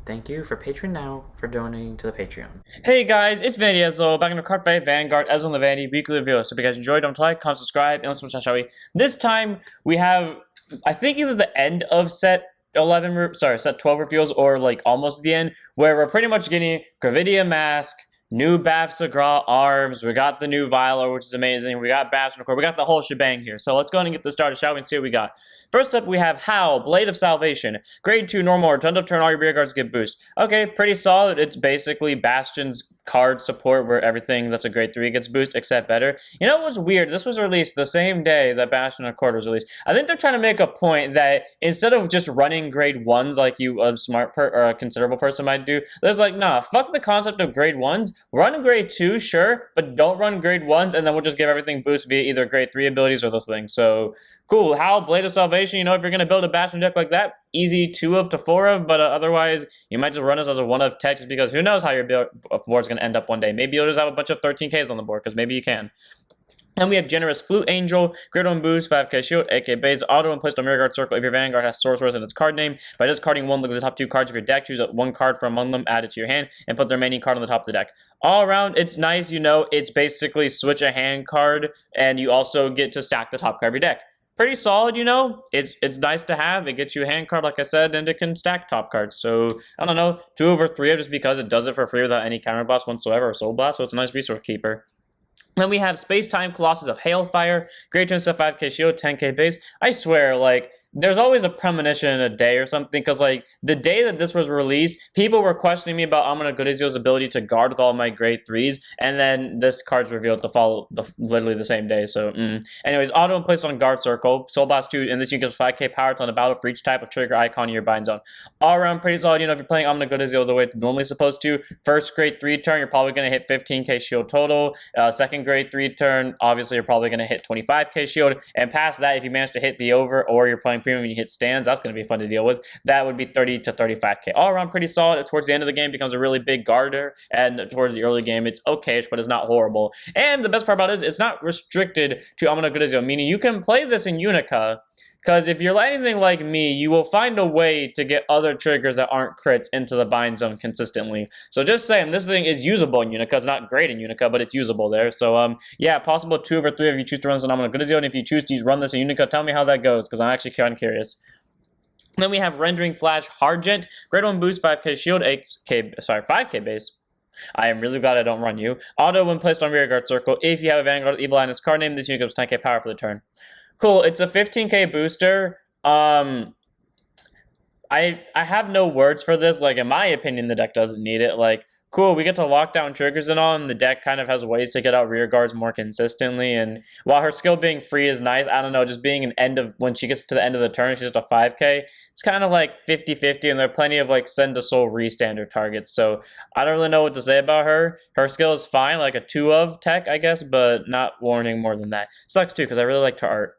Thank you for Patreon now for donating to the Patreon. Hey guys, it's Vanity Ezel, back in the Card Fight Vanguard, Ezel and the Vanity weekly review. So if you guys enjoyed, don't like, comment, subscribe, and let's watch, shall we? This time, we have, I think either the end of set 12 reveals, or like almost the end, where we're pretty much getting Gravidia Mask, new Bastion arms, we got the new Viola, which is amazing, we got Bastion, we got the whole shebang here. So let's go ahead and get this started, shall we, and see what we got. First up, we have Howl, Blade of Salvation. Grade 2 normal, or end of turn, all your rear guards get boost. Okay, pretty solid. It's basically Bastion's card support where everything that's a grade 3 gets boost, except better. You know what's weird? This was released the same day that Bastion Accord was released. I think they're trying to make a point that instead of just running grade 1s like you, a smart or a considerable person might do, there's like, nah, fuck the concept of grade 1s. Run grade 2, sure, but don't run grade 1s, and then we'll just give everything boost via either grade 3 abilities or those things. So, cool. Howl, Blade of Salvation, you know, if you're going to build a Bastion deck like that, easy 2 of to 4 of, but otherwise, you might just run this as a 1 of tech just because who knows how your board's going to end up one day. Maybe you'll just have a bunch of 13Ks on the board, because maybe you can. And we have Generous Flute Angel, Grade 1 boost, 5k shield, 8k base, auto and placed on Rear Guard Circle if your Vanguard has Sorceress in its card name. By discarding one, look at the top 2 cards of your deck, choose one card from among them, add it to your hand, and put the remaining card on the top of the deck. All around, it's nice, you know, it's basically switch a hand card, and you also get to stack the top card of your deck. Pretty solid, you know, it's nice to have. It gets you a hand card, like I said, and it can stack top cards. So, I don't know, 2 over 3 just because it does it for free without any counter blast whatsoever or soul blast, so it's a nice resource keeper. Then we have Space Time Colossus of Hailfire, Great Turn Set 5k shield, 10k base. I swear, like, there's always a premonition in a day or something, because, like, the day that this was released, people were questioning me about Amon Agudizio's ability to guard with all my grade 3s, and then this card's revealed to follow literally the same day, so, Anyways, auto and placed on Guard Circle, Soul Blast 2, and this you get 5k power on the battle for each type of trigger icon in your bind zone. All around, pretty solid, you know, if you're playing Amon Agudizio the way it's normally supposed to, first grade 3 turn, you're probably going to hit 15k shield total, second grade 3 turn, obviously you're probably going to hit 25k shield, and past that, if you manage to hit the over, or you're playing premium and you hit stands, that's going to be fun to deal with. That would be 30 to 35k. All around pretty solid. Towards the end of the game becomes a really big guarder, and towards the early game it's okay-ish, but it's not horrible. And the best part about it is it's not restricted to Amon Agudizio, meaning you can play this in Unica, because if you're anything like me, you will find a way to get other triggers that aren't crits into the bind zone consistently. So just saying, this thing is usable in Unica. It's not great in Unica, but it's usable there. So, yeah, possible 2 over 3 if you choose to run this on Amon Agudizio, and if you choose to run this in Unica, tell me how that goes, because I'm actually kind of curious. Then we have Rending Flash Hargent, Grade 1 boost, 5k shield, 5k base. I am really glad I don't run you. Auto when placed on Rear Guard Circle. If you have a Vanguard Evil Eye in its card name, this unit gives 10k power for the turn. Cool, it's a 15k booster. I have no words for this. Like, in my opinion, the deck doesn't need it. Like, cool, we get to lock down triggers and all, and the deck kind of has ways to get out rear guards more consistently. And while her skill being free is nice, I don't know, just being an end of, when she gets to the end of the turn, she's just a 5k. It's kind of like 50-50, and there are plenty of, like, send to soul re-standard targets. So I don't really know what to say about her. Her skill is fine, like a 2 of tech, I guess, but not warning more than that. Sucks, too, because I really liked her art.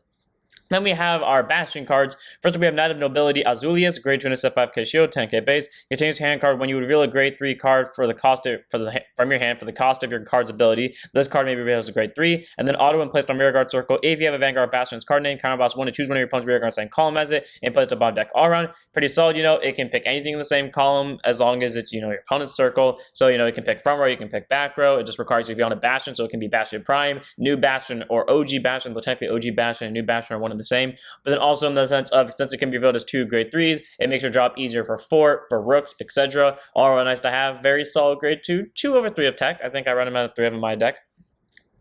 Then we have our Bastion cards. First, we have Knight of Nobility, Azulius, grade 2 and 5k shield, 10k base. Contains your hand card when you reveal a grade 3 card for the cost of, from your hand for the cost of your card's ability. This card may be revealed as a grade 3. And then auto when placed on Rear Guard Circle. If you have a Vanguard Bastion's card name, counter boss 1 to choose one of your opponent's rear guards and column as it, and put it to bottom deck. All around, pretty solid, you know. It can pick anything in the same column as long as it's, you know, your opponent's circle. So, you know, it can pick front row, you can pick back row. It just requires you to be on a Bastion, so it can be Bastion Prime, New Bastion, or OG Bastion. Though technically OG Bastion and New Bastion are one and the same. But then also in the sense of, since it can be revealed as 2 grade 3s, it makes your job easier for fort, for rooks, etc. All really nice to have. Very solid grade 2. 2 over 3 of tech. I think I run them out of 3 of in my deck.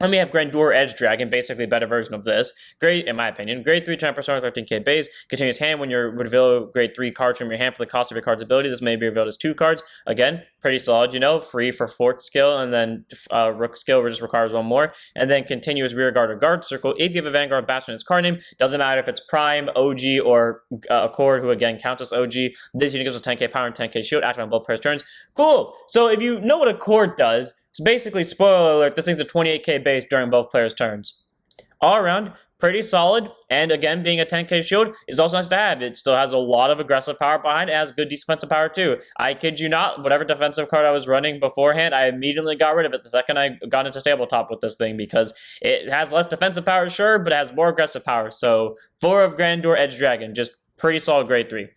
Then we have Grandeur Edge Dragon, basically a better version of this. Great, in my opinion. Grade 3 10%, 13k base. Continuous hand when you reveal grade 3 cards from your hand for the cost of your card's ability. This may be revealed as 2 cards. Again, pretty solid, you know. Free for fort skill, and then rook skill just requires 1 more. And then continuous rear guard or guard circle. If you have a Vanguard Bastion in its card name, doesn't matter if it's Prime, OG, or Accord, who again counts as OG. This unit gives us 10k power and 10k shield, active on both players' turns. Cool! So if you know what Accord does, so basically, spoiler alert, this thing's a 28k base during both players' turns. All around, pretty solid, and again, being a 10k shield is also nice to have. It still has a lot of aggressive power behind it. It has good defensive power too. I kid you not, whatever defensive card I was running beforehand, I immediately got rid of it the second I got into tabletop with this thing, because it has less defensive power, sure, but it has more aggressive power. So 4 of Grandeur Edge Dragon, just pretty solid grade 3.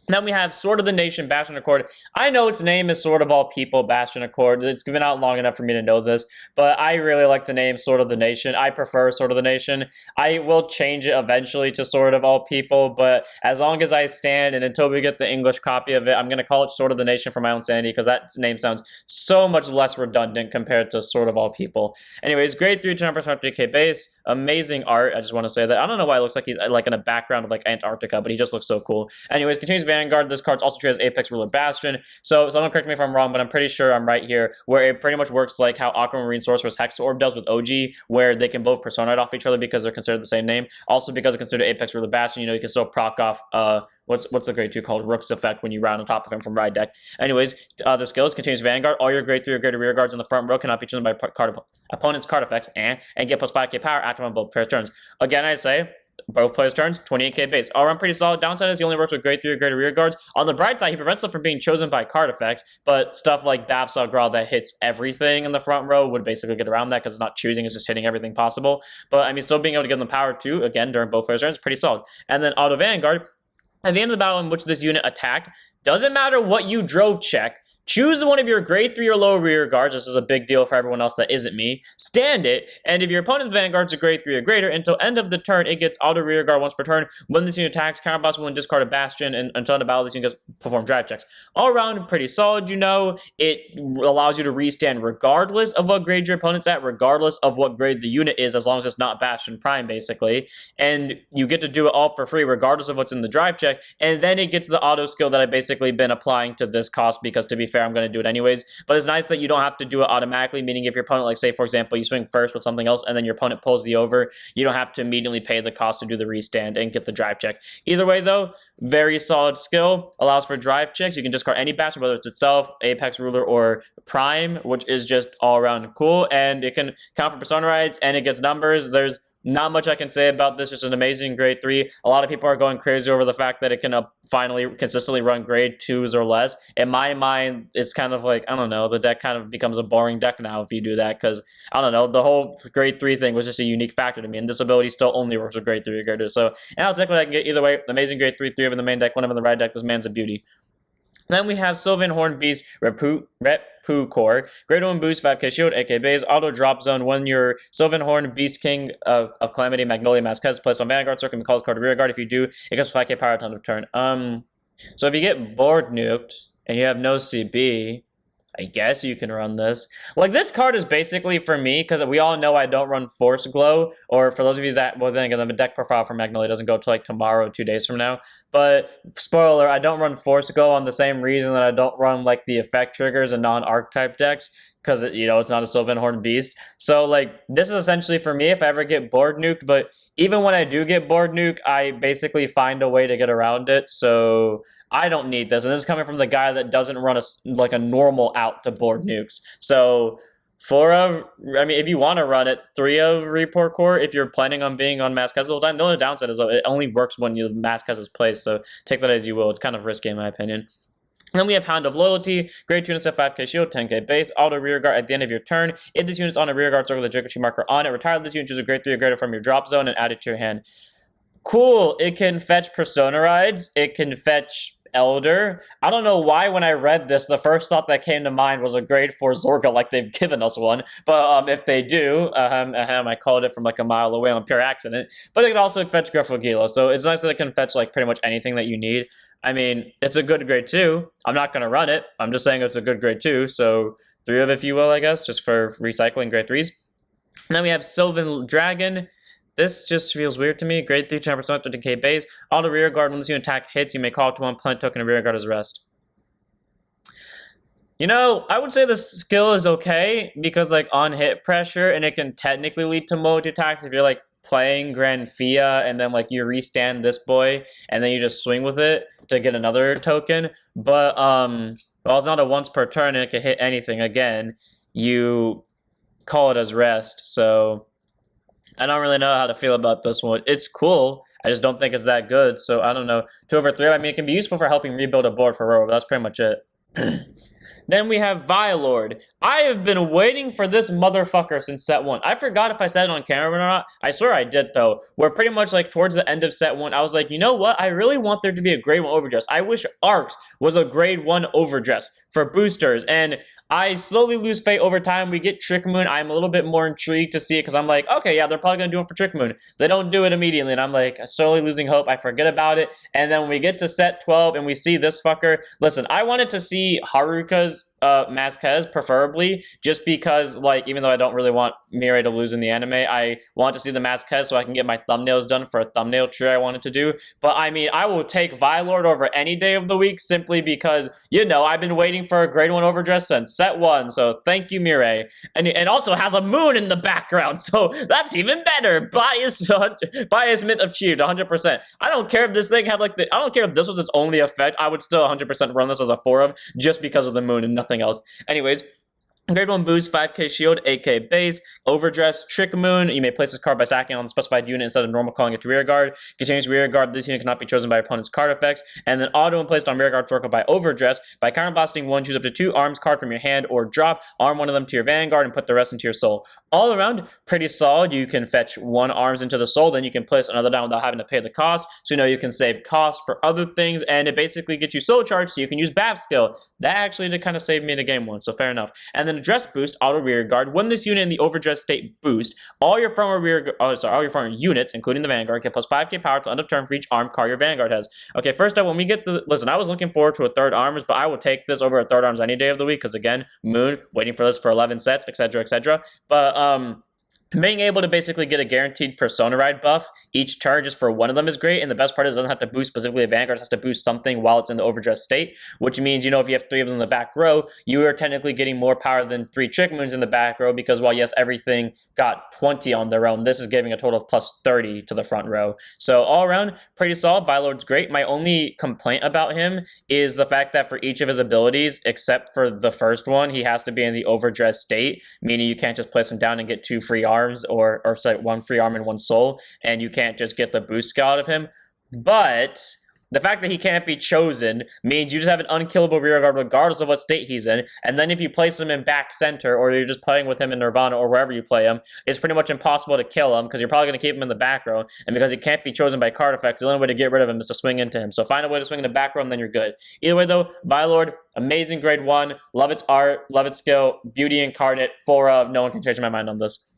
Then we have Sword of the Nation, Bastion Accord. I know its name is Sword of All People, Bastion Accord. It's been out long enough for me to know this, but I really like the name Sword of the Nation. I prefer Sword of the Nation. I will change it eventually to Sword of All People, but as long as I stand and until we get the English copy of it, I'm going to call it Sword of the Nation for my own sanity because that name sounds so much less redundant compared to Sword of All People. Anyways, grade 3 to 9% DK base. Amazing art. I just want to say that. I don't know why it looks like he's like in a background of like Antarctica, but he just looks so cool. Anyways, continues Vanguard. This card's also treated as Apex Ruler Bastion. So someone correct me if I'm wrong, but I'm pretty sure I'm right here, where it pretty much works like how Aquamarine Sorcerer's Hex Orb does with OG, where they can both personate off each other because they're considered the same name. Also because it's considered Apex Ruler Bastion, you know, you can still proc off what's the grade 2 called? Rook's Effect when you round on top of him from ride deck. Anyways, other skills, continues Vanguard. All your grade 3 or greater rear guards in the front row cannot be chosen by opponent's card effects and get plus 5k power active on both players' turns. Again, I say, both players' turns, 28k base. All around pretty solid. Downside is he only works with grade 3 or greater rear guards. On the bright side, he prevents stuff from being chosen by card effects, but stuff like Bavsaw Grawl that hits everything in the front row would basically get around that because it's not choosing, it's just hitting everything possible. But I mean, still being able to give them power too, again, during both players' turns, pretty solid. And then Auto Vanguard, at the end of the battle in which this unit attacked, doesn't matter what you drove check, choose one of your grade 3 or lower rear guards. This is a big deal for everyone else that isn't me. Stand it, and if your opponent's Vanguard's a grade 3 or greater, until end of the turn, it gets auto rear guard once per turn. When this unit attacks, counterboss will discard a Bastion, and until the battle, this unit gets perform drive checks. All around, pretty solid, you know. It allows you to restand regardless of what grade your opponent's at, regardless of what grade the unit is, as long as it's not Bastion Prime, basically. And you get to do it all for free, regardless of what's in the drive check. And then it gets the auto skill that I've basically been applying to this cost, because to be fair, I'm going to do it anyways, but it's nice that you don't have to do it automatically, meaning if your opponent, like say for example, you swing first with something else and then your opponent pulls the over, you don't have to immediately pay the cost to do the restand and get the drive check. Either way though, very solid skill, allows for drive checks. You can discard any Bastion, whether it's itself, Apex Ruler, or Prime, which is just all around cool, and it can count for persona rides, and it gets numbers. There's not much I can say about this. It's an amazing grade 3. A lot of people are going crazy over the fact that it can finally consistently run grade 2s or less. In my mind, it's kind of like, I don't know, the deck kind of becomes a boring deck now if you do that, because, I don't know, the whole grade 3 thing was just a unique factor to me, and this ability still only works with grade 3 or greater. So, and I'll take what I can get either way. Amazing grade 3 over in the main deck, one of in the right deck. This man's a beauty. Then we have Sylvan Horn Beast Repucor. Grade 1 boost, 5k shield, 8k base, auto drop zone. When your Sylvan Horn Beast King of Calamity Magnolia Masques is placed on Vanguard, circle and calls card to rear guard. If you do, it gets 5k power ton of turn. So if you get board nuked and you have no CB, I guess you can run this. Like, this card is basically for me, because we all know I don't run Force Glow, or for those of you that, well, then again, the deck profile for Magnolia doesn't go to like tomorrow, 2 days from now. But, spoiler, I don't run Force Glow on the same reason that I don't run like the effect triggers and non-archetype decks, because, you know, it's not a Sylvan Horn Beast. So, like, this is essentially for me if I ever get board nuked, but even when I do get board nuked, I basically find a way to get around it, so I don't need this. And this is coming from the guy that doesn't run a normal out to board nukes. So 4 of, I mean, if you want to run it, 3 of Repucor, if you're planning on being on Masques all the time. The only downside is it only works when you Masques is placed, so take that as you will. It's kind of risky in my opinion. And then we have Hound of Loyalty, grade 2 units at 5k shield, 10k base, auto rear guard at the end of your turn. If this unit's on a rear guard, circle the Jigotchi marker on it. Retire this unit, choose a grade 3 or greater from your drop zone, and add it to your hand. Cool. It can fetch Persona Rides. It can fetch Elder. I don't know why when I read this, the first thought that came to mind was a grade 4 Zorga, like they've given us one. But if they do, I called it from like a mile away on pure accident. But it can also fetch Grifogila, so it's nice that it can fetch like pretty much anything that you need. I mean, it's a good grade 2. I'm not going to run it. I'm just saying it's a good grade 2, so 3 of if you will, I guess, just for recycling grade 3s. And then we have Silving Dragon. This just feels weird to me. Grade 3, 10% 13k base. Auto rear guard. When this unit attack hits, you may call up to 1 plant token and rear guard as rest. You know, I would say the skill is okay because, like, on hit pressure, and it can technically lead to multi attacks if you're like playing Grandeur and then like you restand this boy and then you just swing with it to get another token. But well, it's not a once per turn and it can hit anything. Again, you call it as rest, so I don't really know how to feel about this one. It's cool. I just don't think it's that good. So I don't know. 2 over 3. I mean, it can be useful for helping rebuild a board for row, but that's pretty much it. Then Then we have Vilord. I have been waiting for this motherfucker since set 1. I forgot if I said it on camera or not. I swear I did, though. Where pretty much, like, towards the end of set 1, I was like, you know what? I really want there to be a grade 1 overdress. I wish Arcs was a grade 1 overdress for boosters. And I slowly lose faith over time. We get Trick Moon. I'm a little bit more intrigued to see it because I'm like, okay, yeah, they're probably going to do it for Trick Moon. They don't do it immediately. And I'm like, slowly losing hope. I forget about it. And then when we get to set 12 and we see this fucker, listen, I wanted to see Haruka's Masques, preferably, just because, like, even though I don't really want Mirai to lose in the anime, I want to see the Masques so I can get my thumbnails done for a thumbnail tree I wanted to do. But, I mean, I will take Vilord over any day of the week simply because, you know, I've been waiting for a grade 1 overdress since set 1, so thank you, Mirai. And also has a moon in the background, so that's even better. Bias mint achieved, 100%. I don't care if this thing had, like, I don't care if this was its only effect, I would still 100% run this as a 4 of, just because of the moon and nothing else. Anyways, grade 1 boost, 5k shield, 8k base, overdress, Trick Moon. You may place this card by stacking on the specified unit instead of normal calling it to rear guard. Continues rear guard. This unit cannot be chosen by opponent's card effects. And then auto and placed on rear guard circle by overdress. By counterblasting 1, choose up to 2 arms card from your hand or drop. Arm one of them to your vanguard and put the rest into your soul. All around, pretty solid. You can fetch 1 arms into the soul, then you can place another down without having to pay the cost. So you know you can save cost for other things, and it basically gets you soul charge so you can use Bath skill. That actually did kind of save me in a game one, so fair enough. And then address boost, auto rear guard. When this unit in the overdress state boost, all your front units, including the vanguard, get plus 5k power to end of turn for each arm card your vanguard has. Okay, first up, when we get the listen, I was looking forward to a third arms, but I will take this over a third arms any day of the week because again, moon, waiting for this for 11 sets, etc., etc. But being able to basically get a guaranteed Persona Ride buff each turn just for one of them is great, and the best part is it doesn't have to boost specifically a Vanguard, it has to boost something while it's in the overdress state, which means, you know, if you have 3 of them in the back row, you are technically getting more power than 3 Trick Moons in the back row, because while, yes, everything got 20 on their own, this is giving a total of plus 30 to the front row. So all around, pretty solid. Vilord's great. My only complaint about him is the fact that for each of his abilities, except for the first one, he has to be in the overdress state, meaning you can't just place him down and get 2 free arms, or sorry, 1 free arm and 1 soul, and you can't just get the boost skill out of him. But the fact that he can't be chosen means you just have an unkillable rear guard regardless of what state he's in, and then if you place him in back center, or you're just playing with him in Nirvana or wherever you play him, it's pretty much impossible to kill him because you're probably going to keep him in the back row, and because he can't be chosen by card effects, the only way to get rid of him is to swing into him. So find a way to swing in the back row and then you're good. Either way though, Vilord, amazing grade 1, love its art, love its skill, beauty incarnate, 4 of, no one can change my mind on this.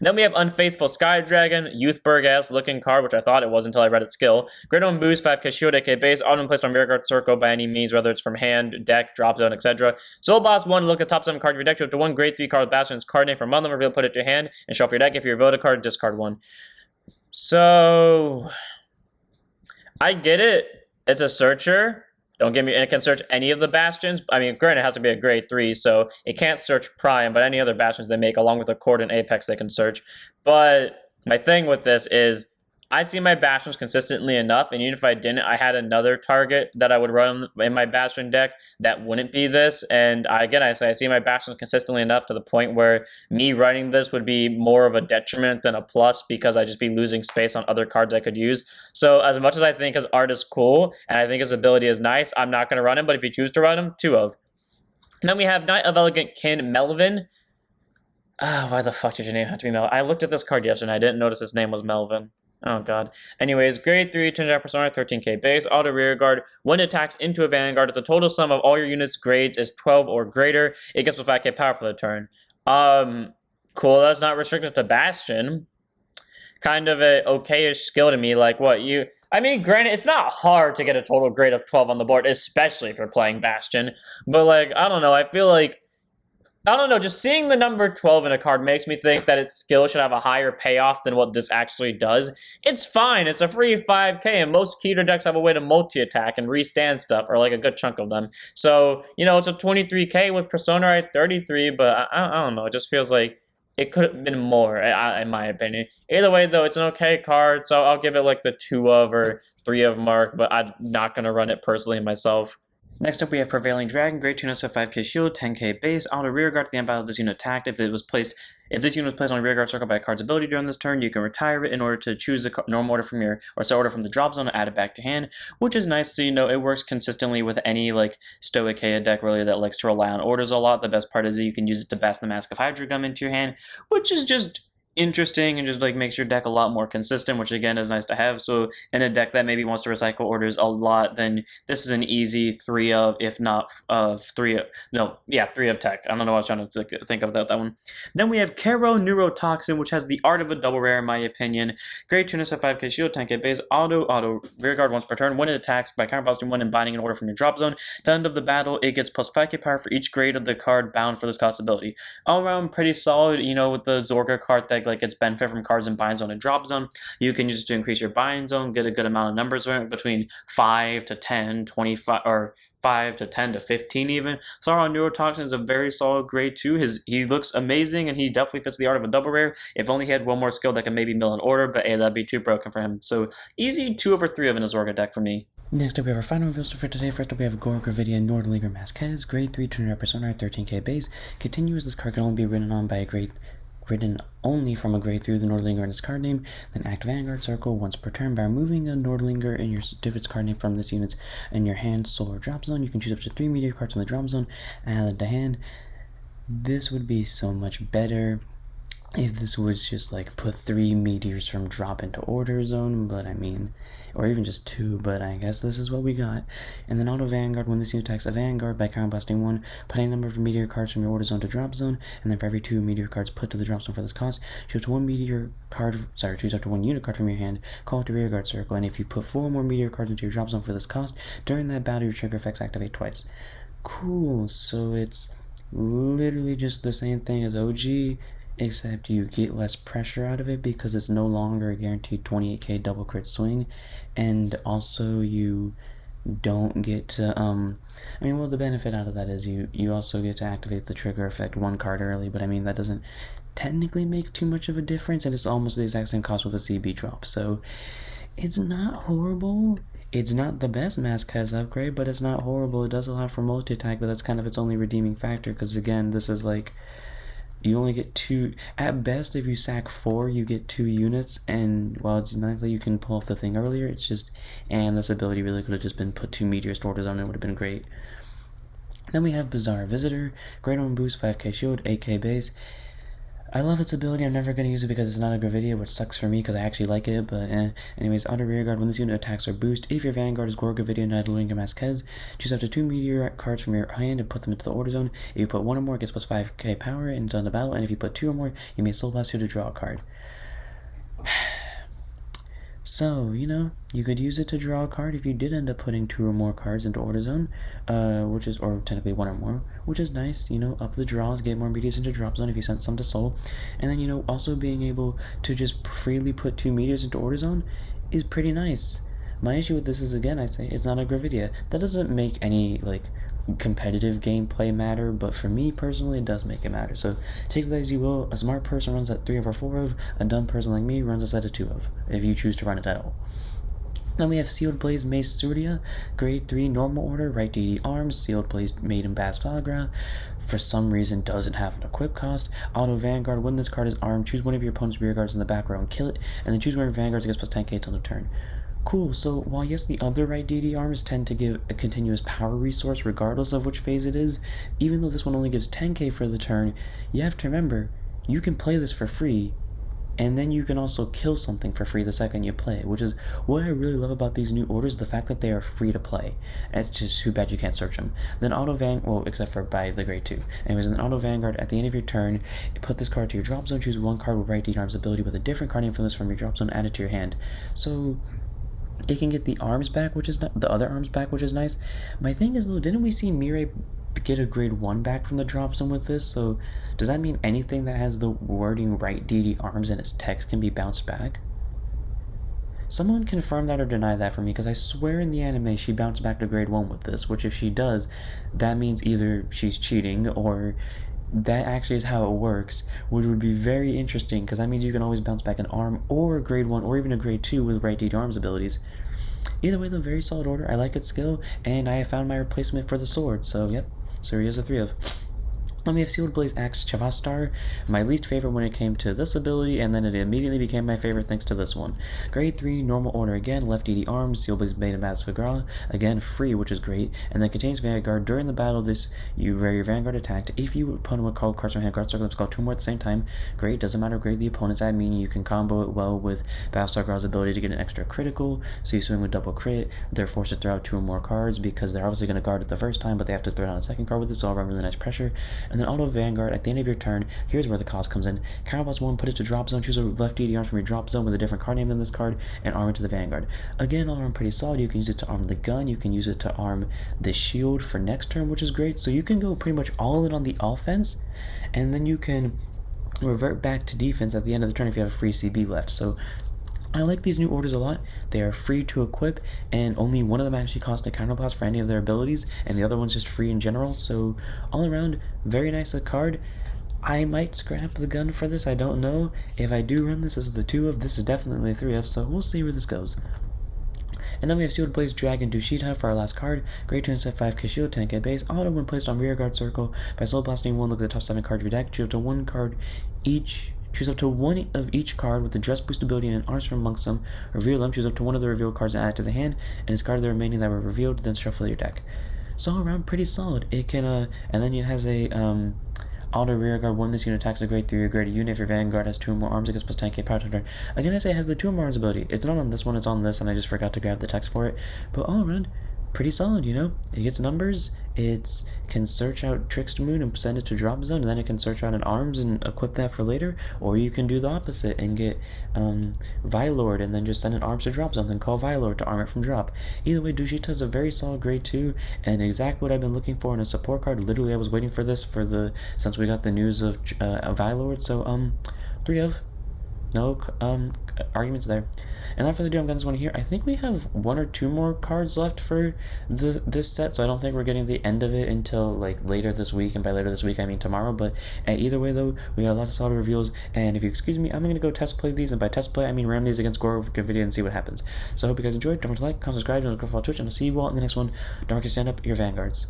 Then we have Unfaithful Sky Dragon, Youthberg-ass looking card, which I thought it was until I read its skill. Grade 1 boost, 5k shield, 8k base, auto placed on rear guard circle by any means, whether it's from hand, deck, drop zone, etc. Soul Boss 1, look at top 7 cards of your deck, up to 1 grade 3 card with Bastion's card name from among them, reveal, put it to your hand, and shuffle your deck. If you reveal a card, discard 1. So I get it. It's a searcher. Don't get me, and it can search any of the Bastions. I mean, granted, it has to be a grade 3, so it can't search Prime, but any other Bastions they make, along with Accord and Apex, they can search. But my thing with this is, I see my Bastions consistently enough, and even if I didn't, I had another target that I would run in my Bastion deck that wouldn't be this, and I see my Bastions consistently enough to the point where me running this would be more of a detriment than a plus, because I'd just be losing space on other cards I could use. So as much as I think his art is cool, and I think his ability is nice, I'm not going to run him, but if you choose to run him, 2 of. And then we have Knight of Elegant Kin, Melvin. Why the fuck did your name have to be Melvin? I looked at this card yesterday, and I didn't notice his name was Melvin. Oh god. Anyways, grade 3, change out persona, 13k base, auto rear guard. When it attacks into a vanguard, if the total sum of all your units' grades is 12 or greater, it gets with 5k power for the turn. Cool, that's not restricted to Bastion. Kind of a okay-ish skill to me, like what you... I mean, granted, it's not hard to get a total grade of 12 on the board, especially if you're playing Bastion. But like, I don't know, I feel like... I don't know, just seeing the number 12 in a card makes me think that its skill should have a higher payoff than what this actually does. It's fine, it's a free 5k, and most Keter decks have a way to multi-attack and restand stuff, or like a good chunk of them. So, you know, it's a 23k with Persona at 33, but I don't know, it just feels like it could have been more, in my opinion. Either way, though, it's an okay card, so I'll give it like the 2 of or 3 of mark, but I'm not going to run it personally myself. Next up, we have Prevailing Dragon, Grade 2 SF 5k shield, 10k base, auto rearguard at the end battle of this unit attacked. If this unit was placed on a rearguard circle by a card's ability during this turn, you can retire it in order to choose a normal order from set order from the drop zone and add it back to hand, which is nice. So it works consistently with any Stoicheia deck really that likes to rely on orders a lot. The best part is that you can use it to Bastion the Mask of Hydra Gum into your hand, which is just interesting and just makes your deck a lot more consistent, which again is nice to have. So in a deck that maybe wants to recycle orders a lot, then this is an easy 3 of, if not 3 of, no, yeah, 3 of tech. I don't know what I was trying to think of that one. Then we have Carow Neurotoxin, which has the art of a double rare in my opinion. Grade 2 SF 5k shield, 10k base, auto rearguard once per turn. When it attacks by counterblasting one and binding an order from your drop zone, at the end of the battle it gets plus 5k power for each grade of the card bound for this cost ability. All around pretty solid, with the Zorga card that gets benefit from cards in bind zone and drop zone. You can use it to increase your bind zone, get a good amount of numbers between 5 to 10, 25, or 5 to 10 to 15 even. So our Neurotoxin is a very solid grade 2. He looks amazing and he definitely fits the art of a double rare. If only he had one more skill that could maybe mill an order, but that'd be too broken for him. So easy 2 over 3 of in a Zorga deck for me. Next up, we have our final reveals for today. First up, we have Gore, Gravidia, Nordlinger, Masques, grade 3, 200 persona, 13k base. Continues, this card can only be written only from a grade 3 of the Nordlinger in its card name, then act Vanguard Circle once per turn by removing a Nordlinger in your certificate's card name from this unit's in your hand, soul, or drop zone. You can choose up to 3 meteor cards from the drop zone and add them to hand. This would be so much better if this was just put 3 meteors from drop into order zone, but or even just 2, but I guess this is what we got. And then auto Vanguard, when this unit attacks a Vanguard by counterblasting 1, put a number of meteor cards from your order zone to drop zone, and then for every 2 meteor cards put to the drop zone for this cost, choose up to 1 choose up to 1 unit card from your hand, call it to rearguard circle, and if you put 4 more meteor cards into your drop zone for this cost, during that battle your trigger effects activate twice. Cool, so it's literally just the same thing as OG, except you get less pressure out of it because it's no longer a guaranteed 28k double crit swing, and also you don't get to the benefit out of that is you also get to activate the trigger effect 1 card early, but that doesn't technically make too much of a difference, and it's almost the exact same cost with a CB drop, so it's not horrible. It's not the best Masques upgrade, but it's not horrible. It does allow for multi-attack, but that's kind of its only redeeming factor, because again, this is you only get 2, at best if you sack 4 you get 2 units, and while it's nice that you can pull off the thing earlier, it's just, and this ability really could have just been put 2 meteors to orders on it, would have been great. Then we have Bizarre Visitor, grade 1 boost, 5k shield, 8k base. I love its ability. I'm never going to use it because it's not a Gravidia, which sucks for me because I actually like it, but anyways, auto rearguard, when this unit attacks or boost, if your Vanguard is Gore, Gravidia, Nordlinger, Masques, choose up to 2 meteor cards from your hand and put them into the order zone. If you put 1 or more, it gets plus 5k power and it's on the battle, and if you put 2 or more, you may Soul Blast to draw a card. So, you could use it to draw a card if you did end up putting 2 or more cards into order zone, or technically 1 or more, which is nice, up the draws, get more meteors into drop zone if you sent some to soul, and then, also being able to just freely put 2 meteors into order zone is pretty nice. My issue with this is, again, I say, it's not a Gravidia. That doesn't make any, competitive gameplay matter, but for me, personally, it does make it matter. So, take that as you will. A smart person runs at 3 over 4 of, a dumb person like me runs a set of 2 of, if you choose to run it at all. Then we have Sealed Blaze Mace Suria, grade 3 normal order, right DD arms, Sealed Blaze made in Bastion, for some reason doesn't have an equip cost. Auto Vanguard, when this card is armed, choose one of your opponent's rear guards in the back row and kill it, and then choose one of your Vanguards against plus 10k till the turn. Cool, so while yes, the other right DD arms tend to give a continuous power resource regardless of which phase it is, even though this one only gives 10k for the turn, you have to remember, you can play this for free, and then you can also kill something for free the second you play it, which is what I really love about these new orders, the fact that they are free to play. And it's just too bad you can't search them. Then except for by the grade 2. Anyways, in Auto Vanguard, at the end of your turn, put this card to your drop zone, choose 1 card with right DD arms ability with a different card name from this from your drop zone, add it to your hand. So it can get the arms back, which is the other arms back, which is nice. My thing is though, didn't we see Mirai get a grade 1 back from the drop zone with this? So does that mean anything that has the wording right DD arms in its text can be bounced back? Someone confirm that or deny that for me, because I swear in the anime she bounced back to grade 1 with this, which if she does, that means either she's cheating or that actually is how it works, which would be very interesting, because that means you can always bounce back an arm or a grade 1 or even a grade 2 with right DD arms abilities. Either way, though, very solid order. I like its skill, and I have found my replacement for the sword. So, yep, Suria's a 3 of. Then we have Sealed Blaze Axe Tvashtr, my least favorite when it came to this ability, and then it immediately became my favorite thanks to this one. Grade 3, normal order again, left ED arms, Sealed Blaze Beta Masques, again free, which is great, and then contains Vanguard. During the battle, where your Vanguard attacked, if you opponent would call cards from hand guard circle, let's call 2 more at the same time. Great, doesn't matter grade the opponent's at, meaning you can combo it well with Battlestar ability to get an extra critical, so you swing with double crit. They're forced to throw out 2 or more cards because they're obviously going to guard it the first time, but they have to throw down a second card with it, so I'll run really nice pressure. And then auto Vanguard at the end of your turn. Here's where the cost comes in. Carow +1, put it to drop zone. Choose a left ED arms from your drop zone with a different card name than this card, and arm it to the Vanguard. Again, all around pretty solid. You can use it to arm the gun. You can use it to arm the shield for next turn, which is great. So you can go pretty much all in on the offense, and then you can revert back to defense at the end of the turn if you have a free CB left. So I like these new orders a lot. They are free to equip, and only one of them actually costs a counterblast for any of their abilities, and the other one's just free in general. So all around, very nice card. I might scrap the gun for this, I don't know. If I do run this, this is a 2 of, this is definitely a 3 of, so we'll see where this goes. And then we have Sealed Blaze Dragon Dushtiya for our last card. Grade 2 instead 5k shield, 10k base. Auto when placed on rear guard circle. By soul blasting 1, look at the top 7 cards of your deck. Choose up to 1 card each. Choose up to 1 of each card with the dress boost ability and an arms from amongst them. Reveal them. Choose up to 1 of the revealed cards and add it to the hand, and discard the remaining that were revealed. Then shuffle your deck. So all around pretty solid. It can and then it has a auto rear guard 1. This unit attacks a grade 3 or greater unit if your Vanguard has 2 or more arms, it gets plus 10k power to turn. Again, I say it has the 2 or more arms ability. It's not on this one, it's on this, and I just forgot to grab the text for it. But all around, pretty solid, you know? It gets numbers, it can search out Trickster Moon and send it to drop zone, and then it can search out an arms and equip that for later, or you can do the opposite and get Vilord and then just send an arms to drop zone, then call Vilord to arm it from drop. Either way, Dushtiya is a very solid grade 2, and exactly what I've been looking for in a support card. Literally, I was waiting for this since we got the news of Vilord, so 3 of. No arguments there. And without further ado, I'm going to this one here. I think we have 1 or 2 more cards left for this set, so I don't think we're getting the end of it until like later this week, and by later this week I mean tomorrow. But either way though, we got lots of solid reveals, and if you excuse me, I'm going to go test play these, and by test play I mean ram these against Gore over Gravidia and see what happens. So I hope you guys enjoyed. Don't forget to like, comment, subscribe, and follow Twitch, and I'll see you all in the next one. Don't forget to stand up your Vanguards.